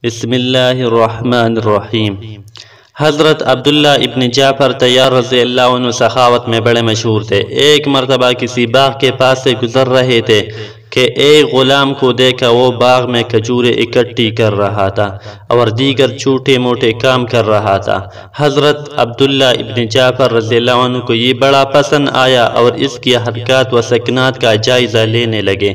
بسم اللہ الرحمن الرحیم۔ حضرت عبداللہ ابن جعفر طیار رضی اللہ عنہ سخاوت میں بڑے مشہور تھے۔ ایک مرتبہ کسی باغ کے پاس سے گزر رہے تھے کہ ایک غلام کو دیکھا وہ باغ میں کھجوریں اکٹھی کر رہا تھا اور دیگر چھوٹے موٹے کام کر رہا تھا۔ حضرت عبداللہ ابن جعفر رضی اللہ عنہ کو یہ بڑا پسند آیا اور اس کی حرکات و سکنات کا جائزہ لینے لگے۔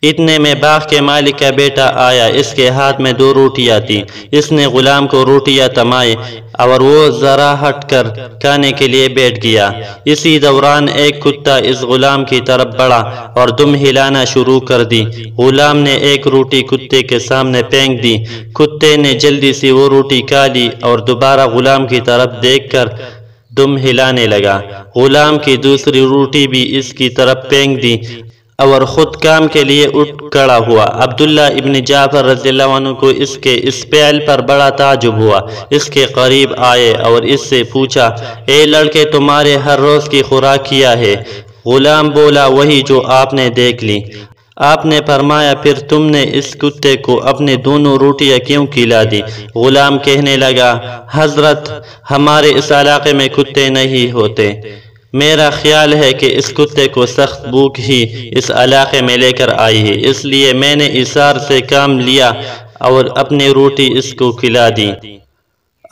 اتنے میں باغ کے مالک کا بیٹا آیا، اس کے ہاتھ میں 2 روٹیاں تھیں۔ اس نے غلام کو روٹیاں تمائی اور وہ ذرا ہٹ کر کھانے کے لیے بیٹھ گیا۔ اسی دوران ایک کتا اس غلام کی طرف بڑھا اور دم ہلانا شروع کر دی۔ غلام نے ایک روٹی کتے کے سامنے پھینک دی۔ کتے نے جلدی سے وہ روٹی کھا لی اور دوبارہ غلام کی طرف دیکھ کر دم ہلانے لگا۔ غلام کی دوسری روٹی بھی اس کی طرف پھینک دی اور خود کام کے لیے اٹھ کھڑا ہوا۔ عبداللہ ابن جعفر رضی اللہ عنہ کو اس کے اس فعل پر بڑا تعجب ہوا۔ اس کے قریب آئے اور اس سے پوچھا، اے لڑکے، تمہارے ہر روز کی خوراک کیا ہے؟ غلام بولا، وہی جو آپ نے دیکھ لی۔ آپ نے فرمایا، پھر تم نے اس کتے کو اپنے دونوں روٹیاں کیوں کھلا دی؟ غلام کہنے لگا، حضرت، ہمارے اس علاقے میں کتے نہیں ہوتے۔ میرا خیال ہے کہ اس کتے کو سخت بھوک ہی اس علاقے میں لے کر آئی ہے، اس لیے میں نے ایثار سے کام لیا اور اپنی روٹی اس کو کھلا دی۔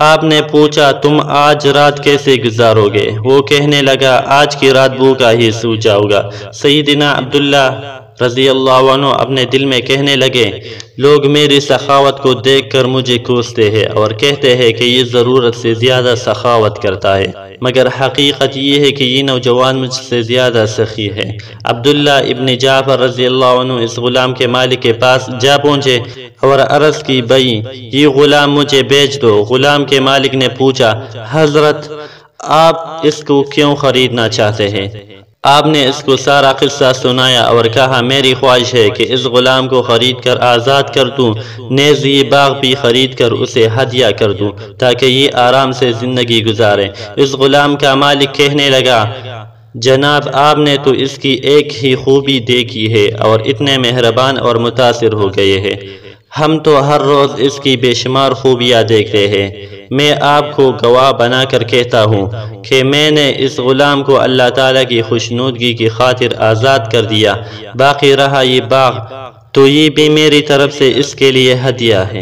آپ نے پوچھا، تم آج رات کیسے گزارو گے؟ وہ کہنے لگا، آج کی رات بھوکا ہی سو جاؤں گا۔ سیدنا عبداللہ رضی اللہ عنہ اپنے دل میں کہنے لگے، لوگ میری سخاوت کو دیکھ کر مجھے کوستے ہیں اور کہتے ہیں کہ یہ ضرورت سے زیادہ سخاوت کرتا ہے، مگر حقیقت یہ ہے کہ یہ نوجوان مجھ سے زیادہ سخی ہے۔ عبداللہ ابن جعفر رضی اللہ عنہ اس غلام کے مالک کے پاس جا پہنچے اور عرض کی، بھائی، یہ غلام مجھے بیچ دو۔ غلام کے مالک نے پوچھا، حضرت، آپ اس کو کیوں خریدنا چاہتے ہیں؟ آپ نے اس کو سارا قصہ سنایا اور کہا، میری خواہش ہے کہ اس غلام کو خرید کر آزاد کر دوں، نیز یہ باغ بھی خرید کر اسے ہدیہ کر دوں تاکہ یہ آرام سے زندگی گزارے۔ اس غلام کا مالک کہنے لگا، جناب، آپ نے تو اس کی ایک ہی خوبی دیکھی ہے اور اتنے مہربان اور متاثر ہو گئے ہیں۔ ہم تو ہر روز اس کی بے شمار خوبیاں دیکھتے ہیں۔ میں آپ کو گواہ بنا کر کہتا ہوں کہ میں نے اس غلام کو اللہ تعالیٰ کی خوشنودگی کی خاطر آزاد کر دیا۔ باقی رہا یہ باغ تو یہ بھی میری طرف سے اس کے لیے ہدیہ ہے۔